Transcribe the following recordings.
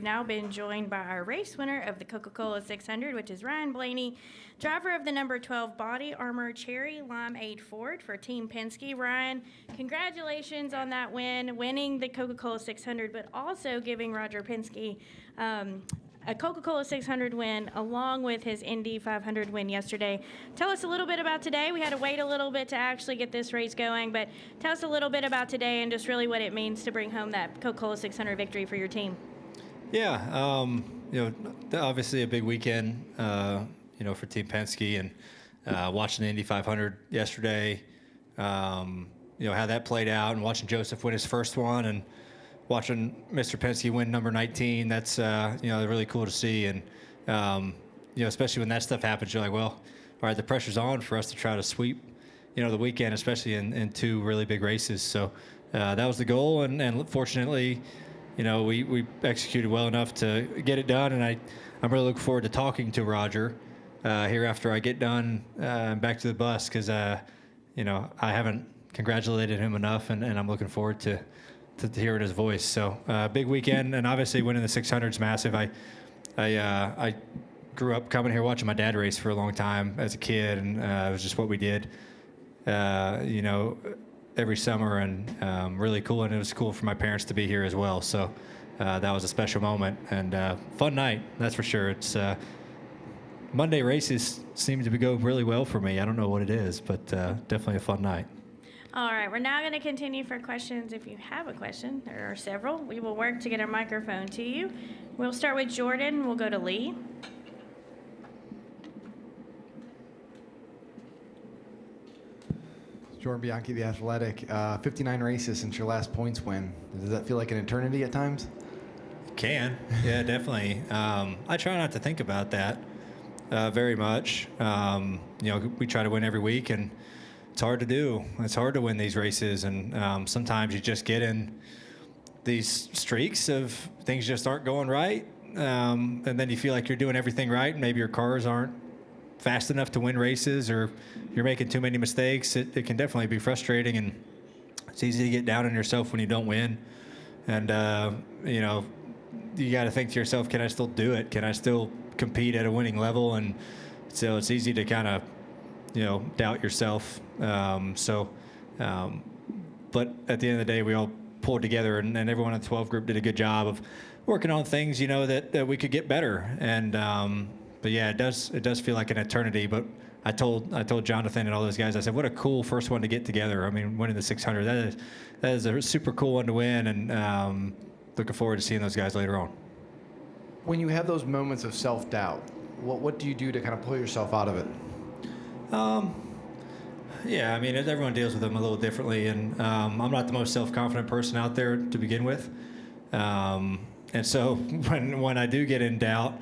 now been joined by our race winner of the Coca-Cola 600, which is Ryan Blaney, driver of the number 12 Body Armor Cherry Limeade Ford for Team Penske. Ryan, congratulations on that win, winning the Coca-Cola 600, but also giving Roger Penske a Coca-Cola 600 win along with his Indy 500 win yesterday. Tell us a little bit about today. We had to wait a little bit to actually get this race going, but tell us a little bit about today and just really what it means to bring home that Coca-Cola 600 victory for your team. Yeah, obviously a big weekend, for Team Penske, and watching the Indy 500 yesterday, how that played out, and watching Josef win his first one, and watching Mr. Penske win number 19, that's, really cool to see. And, especially when that stuff happens, you're like, well, all right, the pressure's on for us to try to sweep, the weekend, especially in two really big races. So that was the goal. And fortunately, we executed well enough to get it done. And I'm really looking forward to talking to Roger here after I get done back to the bus, because, I haven't congratulated him enough, and I'm looking forward to hearing his voice. So big weekend, and obviously winning the 600 is massive. I grew up coming here watching my dad race for a long time as a kid, and it was just what we did, every summer, and really cool. And it was cool for my parents to be here as well. So that was a special moment and fun night, that's for sure. It's Monday races seem to go really well for me. I don't know what it is, but definitely a fun night. All right, we're now going to continue for questions. If you have a question, there are several. We will work to get a microphone to you. We'll start with Jordan. We'll go to Lee. Jordan Bianchi, The Athletic. 59 races since your last points win. Does that feel like an eternity at times? It can. Yeah, definitely. I try not to think about that very much. We try to win every week, and it's hard to do. It's hard to win these races, and sometimes you just get in these streaks of things just aren't going right, and then you feel like you're doing everything right, and maybe your cars aren't fast enough to win races, or you're making too many mistakes. It can definitely be frustrating, and it's easy to get down on yourself when you don't win. And you got to think to yourself, can I still do it? Can I still compete at a winning level? And so it's easy to kind of doubt yourself. But at the end of the day, we all pulled together, and everyone in the 12 group did a good job of working on things, that we could get better. And but yeah, it does feel like an eternity. But I told Jonathan and all those guys, I said, what a cool first one to get together. I mean, winning the 600, that is a super cool one to win, and looking forward to seeing those guys later on. When you have those moments of self-doubt, what do you do to kind of pull yourself out of it? Yeah, I mean, everyone deals with them a little differently, and I'm not the most self-confident person out there to begin with. And so when I do get in doubt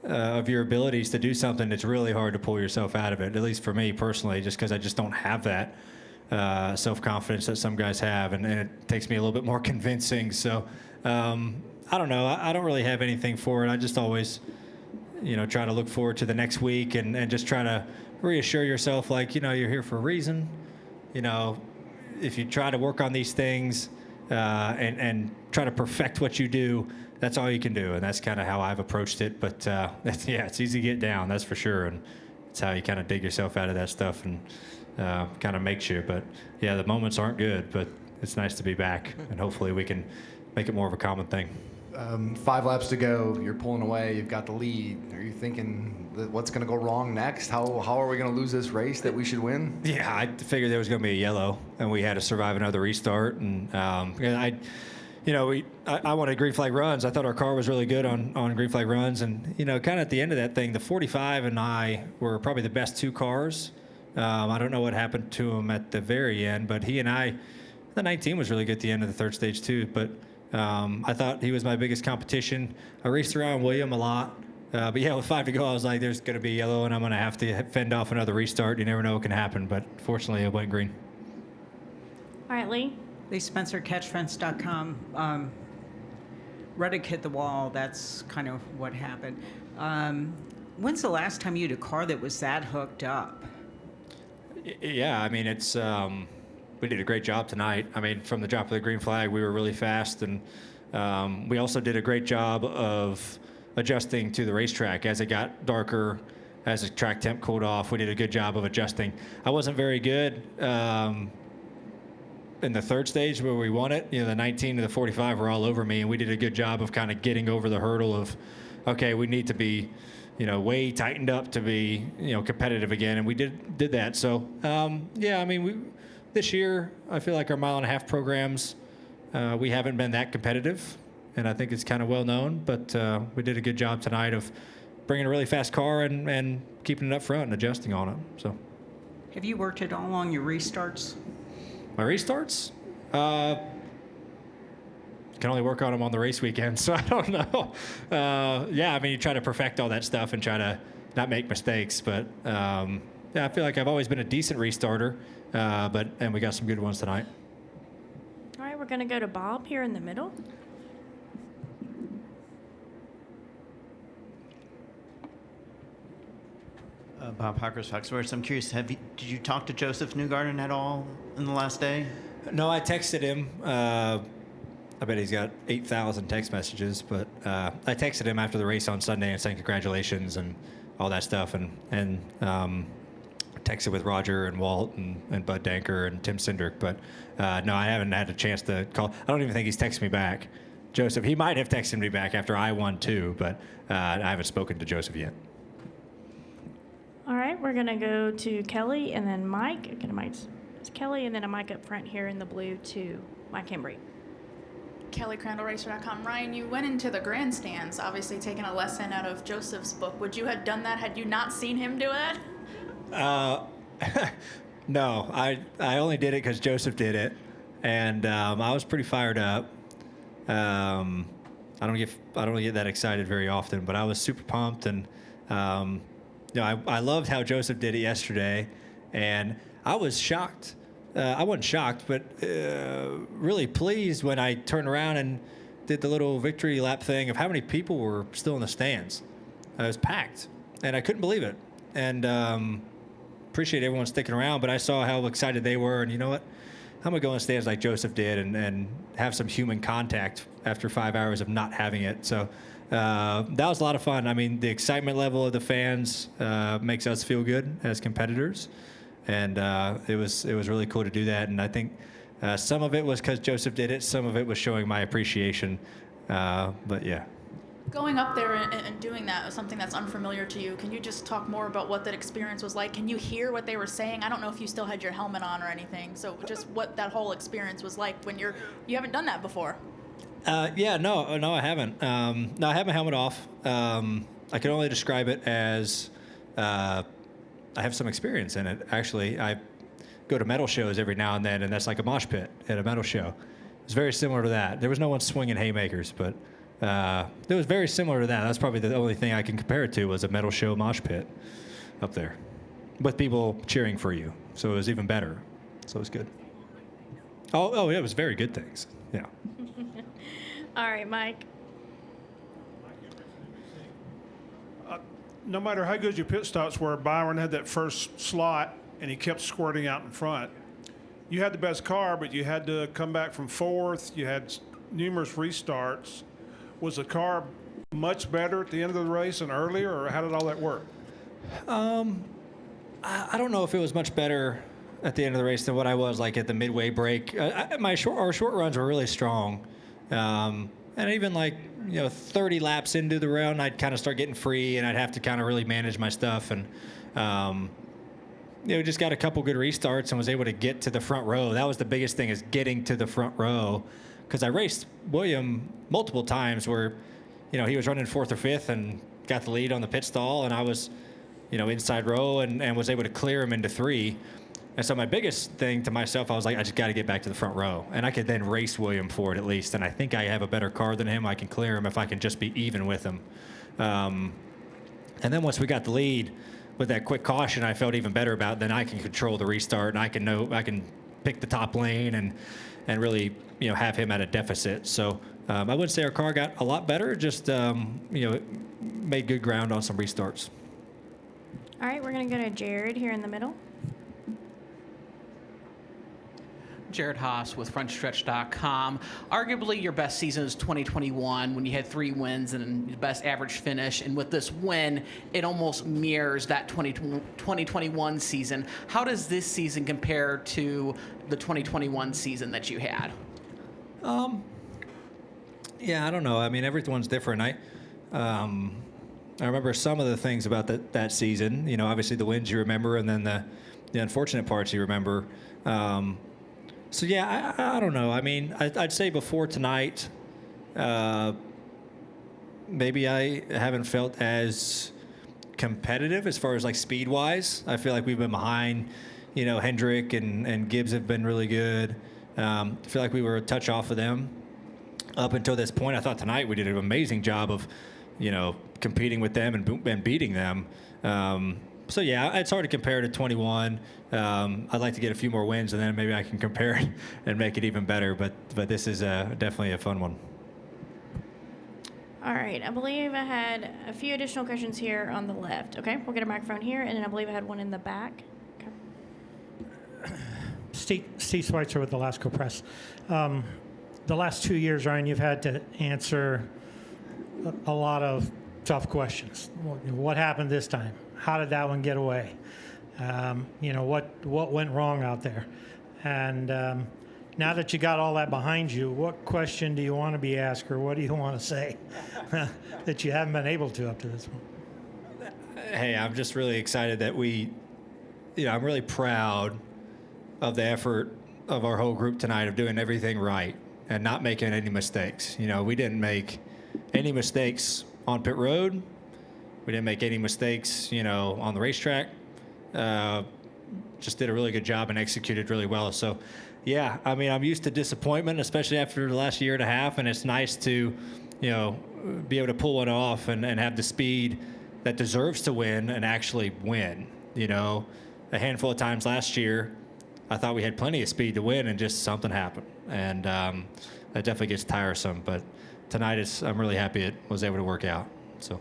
of your abilities to do something, it's really hard to pull yourself out of it, at least for me personally, just because I just don't have that self-confidence that some guys have, and it takes me a little bit more convincing. So I don't know. I don't really have anything for it. I just always, try to look forward to the next week, and just try to reassure yourself, like, you're here for a reason. If you try to work on these things and try to perfect what you do, that's all you can do. And that's kind of how I've approached it. But it's easy to get down, that's for sure. And it's how you kind of dig yourself out of that stuff, and kind of makes you. But yeah, the moments aren't good, but it's nice to be back, and hopefully we can make it more of a common thing. 5 laps to go, you're pulling away, you've got the lead. Are you thinking that what's going to go wrong next? How are we going to lose this race that we should win? Yeah, I figured there was going to be a yellow, and we had to survive another restart. And I wanted green flag runs. I thought our car was really good on green flag runs. And, kind of at the end of that thing, the 45 and I were probably the best two cars. I don't know what happened to him at the very end, but he and I, the 19 was really good at the end of the third stage too. But I thought he was my biggest competition. I raced around William a lot. But yeah, with 5 to go, I was like, there's going to be yellow, and I'm going to have to fend off another restart. You never know what can happen, but fortunately it went green. All right, Lee. Lee Spencer, catchfence.com. Reddick hit the wall. That's kind of what happened. When's the last time you had a car that was that hooked up? Yeah, I mean, we did a great job tonight. I mean, from the drop of the green flag, we were really fast, and we also did a great job of adjusting to the racetrack as it got darker, as the track temp cooled off. We did a good job of adjusting. I wasn't very good in the third stage where we won it. The 19 to the 45 were all over me, and we did a good job of kind of getting over the hurdle of, okay, we need to be, way tightened up to be, competitive again, and we did that. So, this year I feel like our mile-and-a-half programs, we haven't been that competitive, and I think it's kind of well known. But we did a good job tonight of bringing a really fast car and keeping it up front and adjusting on it. So, Have you worked at all on your restarts? my restarts, can only work on them on the race weekend, so I don't know. You try to perfect all that stuff and try to not make mistakes. But I feel like I've always been a decent restarter, and we got some good ones tonight. All right, we're going to go to Bob here in the middle. Bob Parker's Fox Sports. I'm curious, did you talk to Josef Newgarden at all in the last day? No, I texted him. I bet he's got 8,000 text messages, but I texted him after the race on Sunday and saying congratulations and all that stuff, and texted with Roger and Walt and Bud Danker and Tim Cindric. But no, I haven't had a chance to call. I don't even think he's texted me back. Josef, he might have texted me back after I won too, but I haven't spoken to Josef yet. All right, we're going to go to Kelly and then Mike. It's Kelly and then a mic up front here in the blue to Mike Hembry. Kelly, CrandallRacer.com. Ryan, you went into the grandstands, obviously taking a lesson out of Joseph's book. Would you have done that had you not seen him do it? No, I only did it because Josef did it, and I was pretty fired up. I don't get that excited very often, but I was super pumped, and I loved how Josef did it yesterday, and I was shocked. I wasn't shocked, but really pleased when I turned around and did the little victory lap thing of how many people were still in the stands. It was packed, and I couldn't believe it. And appreciate everyone sticking around, but I saw how excited they were, and you know what? I'm going to go in the stands like Josef did and have some human contact after 5 hours of not having it. So that was a lot of fun. I mean, the excitement level of the fans makes us feel good as competitors. And it was really cool to do that. And I think some of it was because Josef did it. Some of it was showing my appreciation. But yeah. Going up there and doing that was something that's unfamiliar to you. Can you just talk more about what that experience was like? Can you hear what they were saying? I don't know if you still had your helmet on or anything. So just what that whole experience was like when you haven't done that before. No, I haven't. No, I have my helmet off. I can only describe it as I have some experience in it. Actually, I go to metal shows every now and then, and that's like a mosh pit at a metal show. It's very similar to that. There was no one swinging haymakers, but it was very similar to that. That's probably the only thing I can compare it to was a metal show mosh pit up there with people cheering for you. So it was even better. So it was good. Oh, it was very good things. Yeah. All right, Mike. No matter how good your pit stops were, Byron had that first slot, and he kept squirting out in front. You had the best car, but you had to come back from fourth. You had numerous restarts. Was the car much better at the end of the race and earlier, or how did all that work? I don't know if it was much better at the end of the race than what I was like at the midway break. Our short runs were really strong. And even 30 laps into the round, I'd kind of start getting free, and I'd have to kind of really manage my stuff. And, just got a couple good restarts and was able to get to the front row. That was the biggest thing, is getting to the front row. Because I raced William multiple times where, he was running fourth or fifth and got the lead on the pit stall, and I was, inside row and was able to clear him into three. And so my biggest thing to myself, I was like, I just got to get back to the front row. And I could then race William for it at least. And I think I have a better car than him. I can clear him if I can just be even with him. And then once we got the lead with that quick caution, I felt even better about it. Then I can control the restart, and I can pick the top lane and really, have him at a deficit. So I wouldn't say our car got a lot better, just, made good ground on some restarts. All right, we're going to go to Jared here in the middle. Jared Haas with frontstretch.com. Arguably your best season is 2021 when you had 3 wins and the best average finish. And with this win, it almost mirrors that 2021 season. How does this season compare to the 2021 season that you had? Yeah, I don't know. I mean, everyone's different. I remember some of the things about that season. You know, obviously the wins you remember, and then the unfortunate parts you remember. So yeah, I don't know. I mean, I'd say before tonight, maybe I haven't felt as competitive as far as like speed wise. I feel like we've been behind. You know, Hendrick and Gibbs have been really good. I feel like we were a touch off of them up until this point. I thought tonight we did an amazing job of, you know, competing with them and beating them. So yeah, it's hard to compare to 21. I'd like to get a few more wins, and then maybe I can compare it and make it even better. But this is definitely a fun one. All right, I believe I had a few additional questions here on the left. Okay, we'll get a microphone here, and then I believe I had one in the back. Okay. Steve Schweitzer with the Lasco Press. The last 2 years, Ryan, you've had to answer a lot of tough questions. What happened this time? How did that one get away? You know, what went wrong out there? And now that you got all that behind you, what question do you want to be asked, or what do you want to say that you haven't been able to up to this point? Hey, I'm just really excited that I'm really proud of the effort of our whole group tonight of doing everything right and not making any mistakes. You know, we didn't make any mistakes on pit road. We didn't make any mistakes, you know, on the racetrack. Just did a really good job and executed really well. So, yeah, I mean, I'm used to disappointment, especially after the last year and a half, and it's nice to, you know, be able to pull one off and have the speed that deserves to win and actually win. You know, a handful of times last year, I thought we had plenty of speed to win, and just something happened. And that definitely gets tiresome. But tonight, I'm really happy it was able to work out. So,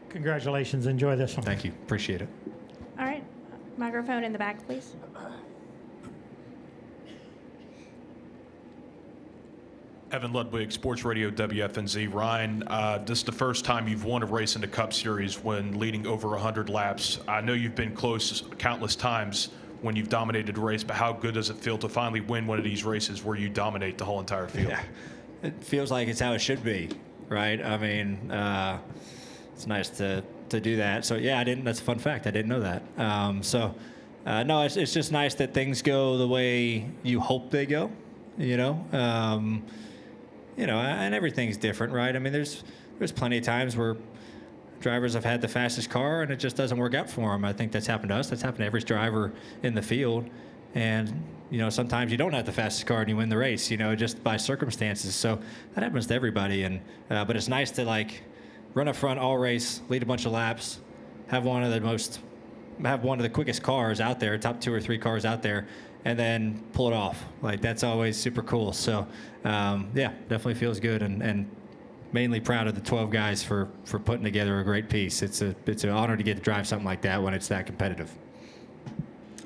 Congratulations. Enjoy this one. thank you. Appreciate it. All right, microphone in the back, please. Evan Ludwig, Sports Radio WFNZ. Ryan, this is the first time you've won a race in the Cup Series when leading over 100 laps. I know you've been close countless times when you've dominated a race, but how good does it feel to finally win one of these races where you dominate the whole entire field? Yeah, it feels like it's how it should be, right? I mean, it's nice to do that. So yeah, that's a fun fact. I didn't know that. No, it's just nice that things go the way you hope they go. You know, and everything's different, right? I mean, there's plenty of times where drivers have had the fastest car and it just doesn't work out for them. I think that's happened to us. That's happened to every driver in the field. And, you know, sometimes you don't have the fastest car and you win the race, you know, just by circumstances. So that happens to everybody. And but it's nice to, like, run up front all race, lead a bunch of laps, have one of the quickest cars out there, top 2 or 3 cars out there, and then pull it off. Like, that's always super cool. So, yeah, definitely feels good, and mainly proud of the 12 guys for putting together a great piece. It's an honor to get to drive something like that when it's that competitive.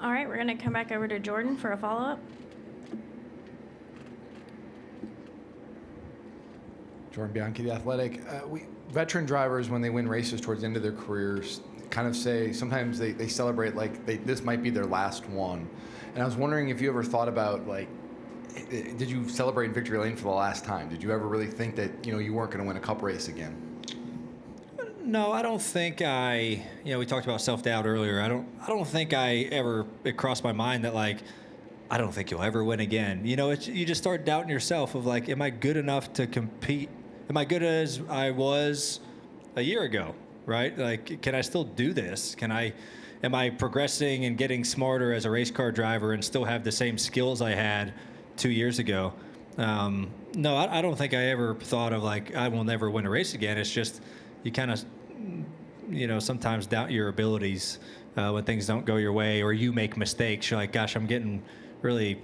All right, we're going to come back over to Jordan for a follow-up. Jordan Bianchi, The Athletic. Veteran drivers, when they win races towards the end of their careers, kind of say, sometimes they celebrate like this might be their last one. And I was wondering if you ever thought about, like, did you celebrate in victory lane for the last time? Did you ever really think that, you know, you weren't going to win a Cup race again? No, I don't think we talked about self-doubt earlier. I don't think it crossed my mind that, like, I don't think you'll ever win again. You know, you just start doubting yourself of, like, am I good enough to compete? Am I good as I was a year ago, right? Like, can I still do this? Am I progressing and getting smarter as a race car driver and still have the same skills I had 2 years ago? No, I don't think I ever thought of, like, I will never win a race again. It's just you kind of, you know, sometimes doubt your abilities when things don't go your way or you make mistakes. You're like, gosh, I'm getting really,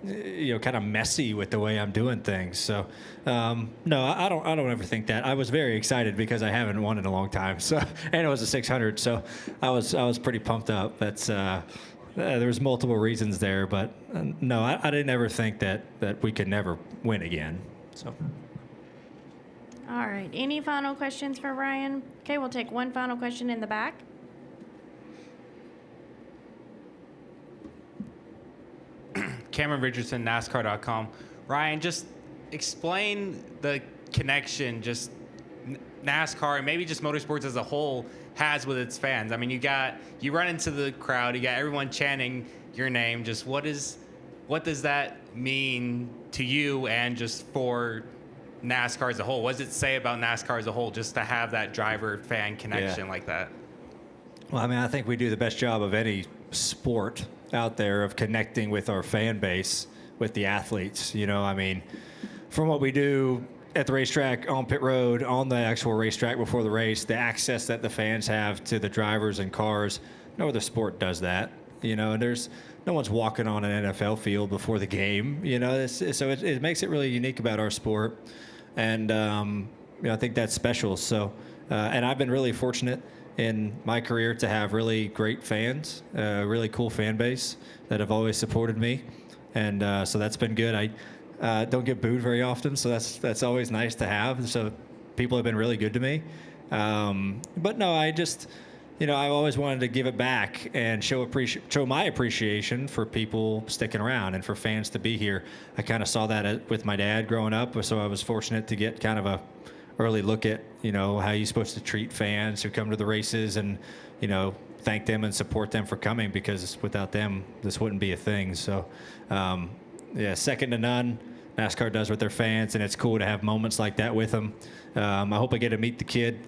you know, kind of messy with the way I'm doing things. So, no, I don't ever think that. I was very excited because I haven't won in a long time. So, and it was a 600. So I was pretty pumped up. That's, there was multiple reasons there, but no, I didn't ever think that we could never win again. So. All right. Any final questions for Ryan? Okay, we'll take one final question in the back. Cameron Richardson, NASCAR.com. Ryan, just explain the connection just NASCAR and maybe just motorsports as a whole has with its fans. I mean, you run into the crowd, you got everyone chanting your name. Just what does that mean to you and just for NASCAR as a whole? What does it say about NASCAR as a whole just to have that driver-fan connection like that? Well, I mean, I think we do the best job of any sport out there of connecting with our fan base, with the athletes. You know, I mean, from what we do at the racetrack, on pit road, on the actual racetrack before the race, the access that the fans have to the drivers and cars, no other sport does that. You know, and no one's walking on an NFL field before the game. You know, so it makes it really unique about our sport, and you know, I think that's special. So, and I've been really fortunate in my career to have really great fans, really cool fan base that have always supported me, and so that's been good. I don't get booed very often, so that's always nice to have. So people have been really good to me. But no, I just, you know, I've always wanted to give it back and show my appreciation for people sticking around and for fans to be here. I kind of saw that with my dad growing up, so I was fortunate to get kind of a early look at, you know, how you're supposed to treat fans who come to the races and, you know, thank them and support them for coming, because without them, this wouldn't be a thing. So, yeah, second to none. NASCAR does with their fans, and it's cool to have moments like that with them. I hope I get to meet the kid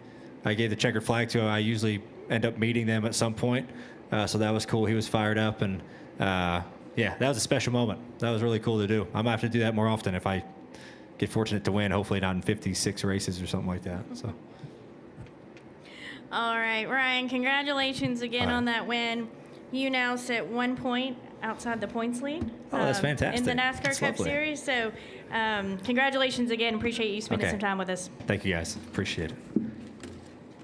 I gave the checkered flag to. I usually end up meeting them at some point, so that was cool. He was fired up, and yeah, that was a special moment. That was really cool to do. I might have to do that more often if I get fortunate to win, hopefully not in 56 races or something like that. So. All right, Ryan, congratulations again All right. on that win. You now sit 1 point outside the points lead. Oh, that's fantastic. In the NASCAR That's Cup lovely. Series. So congratulations again. Appreciate you spending Okay. some time with us. Thank you, guys. Appreciate it.